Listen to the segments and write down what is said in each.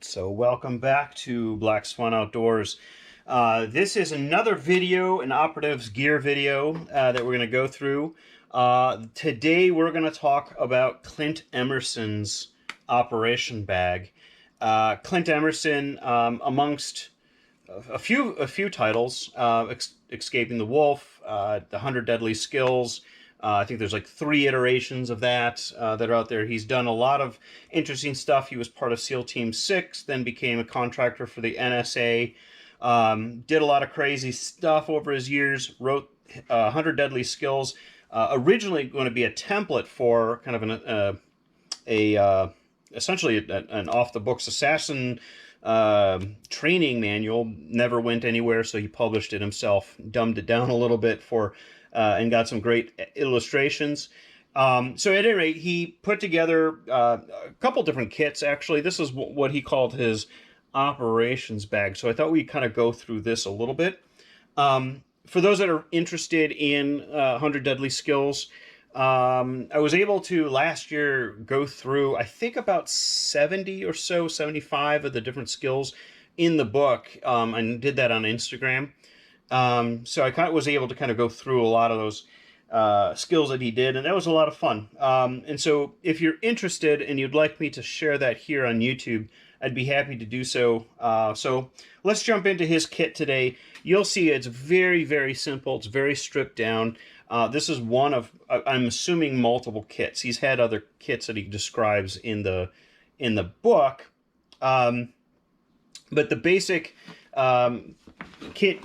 So welcome back to Black Swan Outdoors. This is another video, an operatives gear video that we're going to go through. Today we're going to talk about Clint Emerson's operation bag. Clint Emerson, amongst a few titles, Escaping the Wolf, The 100 Deadly Skills. I think there's like 3 iterations of that that are out there. He's done a lot of interesting stuff. He was part of SEAL Team 6, then became a contractor for the NSA. Did a lot of crazy stuff over his years. Wrote 100 Deadly Skills. Originally going to be a template for kind of essentially an off-the-books assassin training manual. Never went anywhere, so he published it himself, dumbed it down a little bit for and got some great illustrations. So at any rate, he put together a couple different kits, actually. This is what he called his operations bag. So I thought we'd kind of go through this a little bit. For those that are interested in 100 Deadly Skills, I was able to last year go through, I think, about 70 or so, 75 of the different skills in the book, and did that on Instagram. So I was able to kind of go through a lot of those skills that he did, and that was a lot of fun. And so if you're interested and you'd like me to share that here on YouTube, I'd be happy to do so. So let's jump into his kit today. You'll see it's very, very simple. It's very stripped down. This is one of, I'm assuming, multiple kits. He's had other kits that he describes in the book. But the basic kit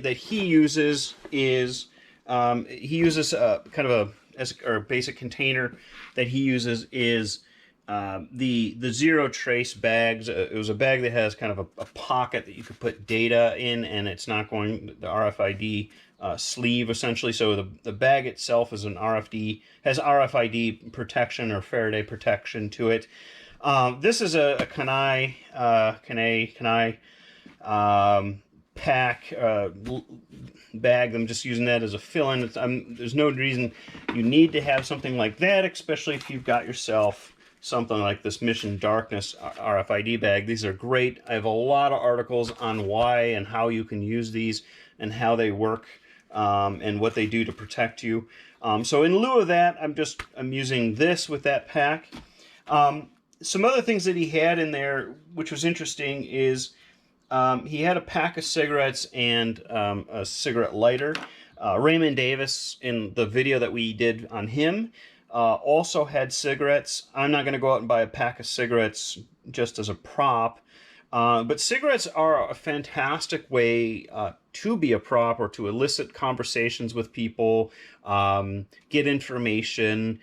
that he uses is he uses kind of a basic container that he uses is the zero trace bags. It was a bag that has kind of a pocket that you could put data in, and it's not going the RFID sleeve essentially. So the bag itself is has RFID protection or Faraday protection to it. This is a Kanai pack bag. I'm just using that as a fill-in. There's no reason you need to have something like that, especially if you've got yourself something like this Mission Darkness RFID bag. These are great. I have a lot of articles on why and how you can use these and how they work, and what they do to protect you. So in lieu of that, I'm using this with that pack. Some other things that he had in there, which was interesting, is he had a pack of cigarettes and a cigarette lighter. Raymond Davis, in the video that we did on him, also had cigarettes. I'm not going to go out and buy a pack of cigarettes just as a prop, but cigarettes are a fantastic way to be a prop or to elicit conversations with people, get information,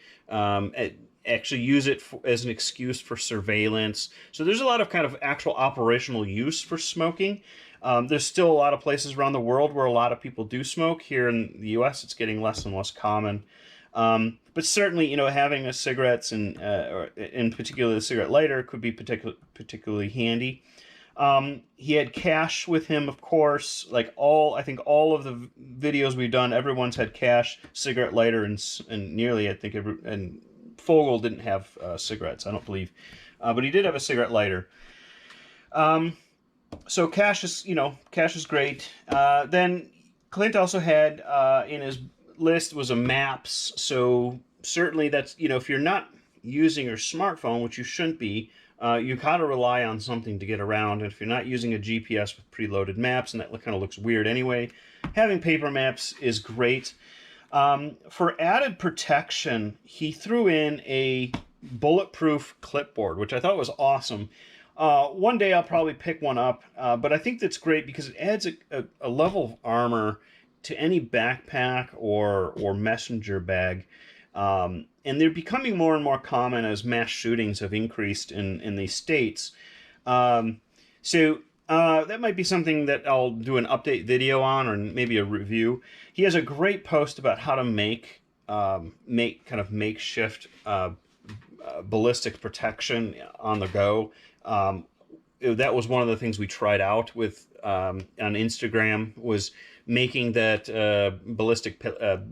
actually use it as an excuse for surveillance. So there's a lot of kind of actual operational use for smoking. There's still a lot of places around the world where a lot of people do smoke. Here in the US, it's getting less and less common. But certainly, having a cigarettes and or in particular the cigarette lighter could be particularly handy. He had cash with him, of course. I think all of the videos we've done, everyone's had cash, cigarette lighter, and nearly, I think, and Fogel didn't have cigarettes, I don't believe, but he did have a cigarette lighter. So cash is great. Then Clint also had in his list was a maps. So certainly that's, if you're not using your smartphone, which you shouldn't be, you gotta rely on something to get around. And if you're not using a GPS with preloaded maps, and that kind of looks weird anyway, having paper maps is great. For added protection, he threw in a bulletproof clipboard, which I thought was awesome. One day I'll probably pick one up, but I think that's great because it adds a level of armor to any backpack or messenger bag. And they're becoming more and more common as mass shootings have increased in these states. So that might be something that I'll do an update video on, or maybe a review. He has a great post about how to make kind of makeshift ballistic protection on the go. That was one of the things we tried out with on Instagram, was making that ballistic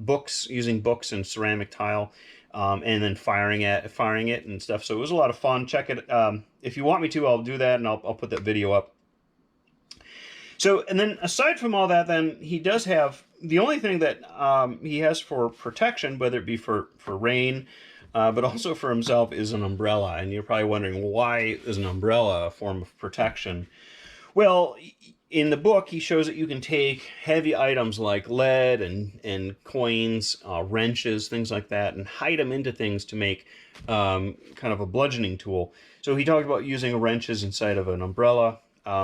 books, using books and ceramic tile, and then firing it and stuff. So it was a lot of fun. Check it if you want me to, I'll do that, and I'll put that video up. So, and then aside from all that, then he does have, the only thing that he has for protection, whether it be for rain, but also for himself, is an umbrella. And you're probably wondering, why is an umbrella a form of protection? Well, in the book, he shows that you can take heavy items like lead and coins, wrenches, things like that, and hide them into things to make kind of a bludgeoning tool. So he talked about using wrenches inside of an umbrella.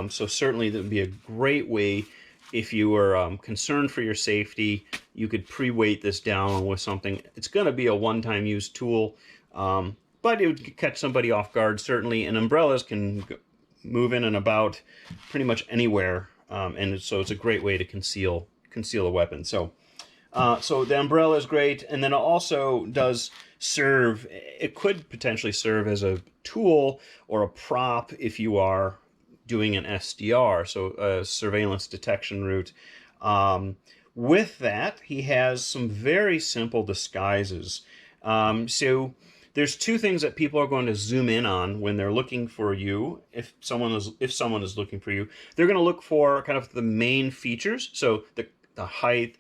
So certainly that would be a great way, if you were concerned for your safety, you could pre-weight this down with something. It's going to be a one-time use tool, but it would catch somebody off guard, certainly. And umbrellas can move in and about pretty much anywhere, and so it's a great way to conceal a weapon. So the umbrella is great, and then it also does serve, it could potentially serve as a tool or a prop if you are doing an SDR, so a surveillance detection route. With that, he has some very simple disguises. So there's two things that people are going to zoom in on when they're looking for you. If someone is looking for you, they're going to look for kind of the main features. So the height,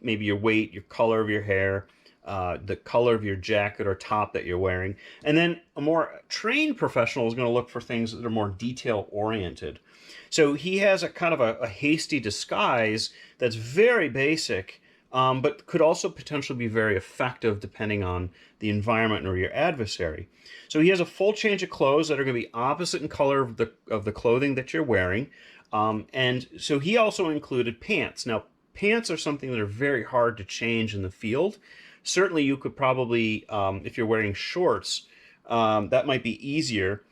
maybe your weight, your color of your hair, the color of your jacket or top that you're wearing. And then a more trained professional is going to look for things that are more detail oriented. So he has a kind of a hasty disguise that's very basic, but could also potentially be very effective depending on the environment or your adversary. So he has a full change of clothes that are going to be opposite in color of the clothing that you're wearing. And so he also included pants. Now, pants are something that are very hard to change in the field. Certainly you could probably, if you're wearing shorts, that might be easier.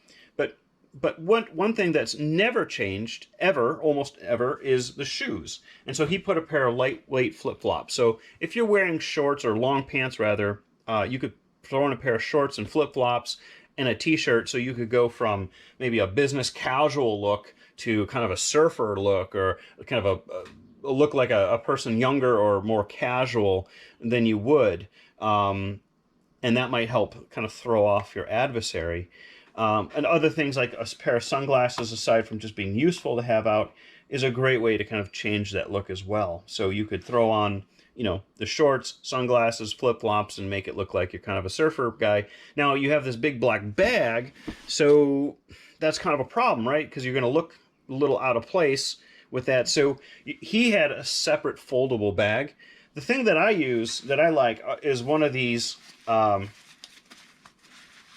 But one thing that's never changed, ever, almost ever, is the shoes. And so he put a pair of lightweight flip-flops. So if you're wearing shorts, or long pants rather, you could throw in a pair of shorts and flip-flops and a t-shirt, so you could go from maybe a business casual look to kind of a surfer look, or kind of a look like a person younger or more casual than you would. And that might help kind of throw off your adversary. And other things like a pair of sunglasses, aside from just being useful to have out, is a great way to kind of change that look as well. So you could throw on, the shorts, sunglasses, flip-flops, and make it look like you're kind of a surfer guy. Now, you have this big black bag, so that's kind of a problem, right? Because you're going to look a little out of place with that. So he had a separate foldable bag. The thing that I use, that I like, is one of these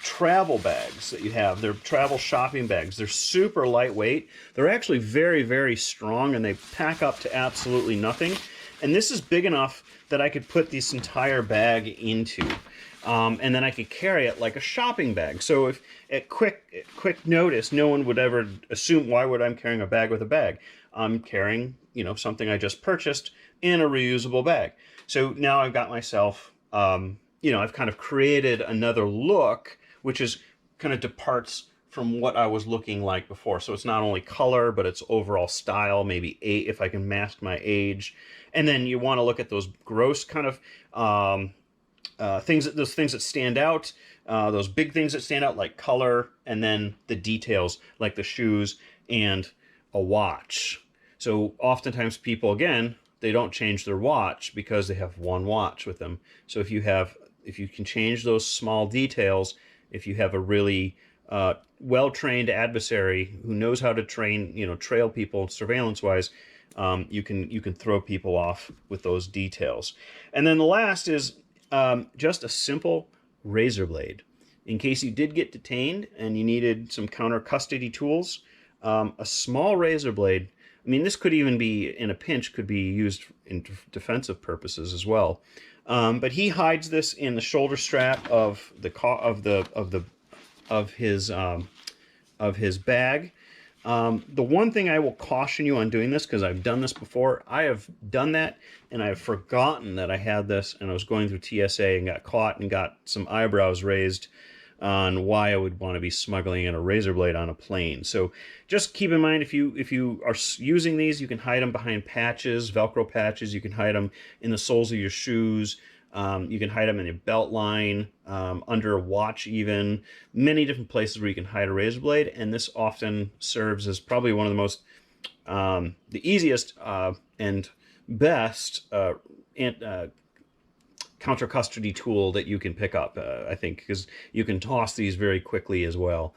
travel bags that you have. They're travel shopping bags. They're super lightweight. They're actually very, very strong, and they pack up to absolutely nothing. And this is big enough that I could put this entire bag into. And then I could carry it like a shopping bag. So if at quick notice, no one would ever assume, why would I carrying a bag with a bag? I'm carrying, something I just purchased in a reusable bag. So now I've got myself, I've kind of created another look, which is kind of departs from what I was looking like before. So it's not only color, but it's overall style, maybe if I can mask my age. And then you want to look at those gross kind of things that stand out, those big things that stand out, like color, and then the details like the shoes and a watch. So oftentimes people, again, they don't change their watch because they have one watch with them. So if you can change those small details, if you have a really well-trained adversary who knows how to trail people surveillance-wise, you can throw people off with those details. And then the last is just a simple razor blade. In case you did get detained and you needed some counter-custody tools, a small razor blade, this could even be, in a pinch, could be used in defensive purposes as well. But he hides this in the shoulder strap of his bag. The one thing I will caution you on doing this, because I've done this before, I have done that and I've forgotten that I had this, and I was going through TSA and got caught and got some eyebrows raised on why I would want to be smuggling in a razor blade on a plane. So just keep in mind, if you are using these, you can hide them behind patches, Velcro patches. You can hide them in the soles of your shoes. You can hide them in your belt line, under a watch even, many different places where you can hide a razor blade, and this often serves as probably one of the most, the easiest and best counter custody tool that you can pick up, I think, because you can toss these very quickly as well.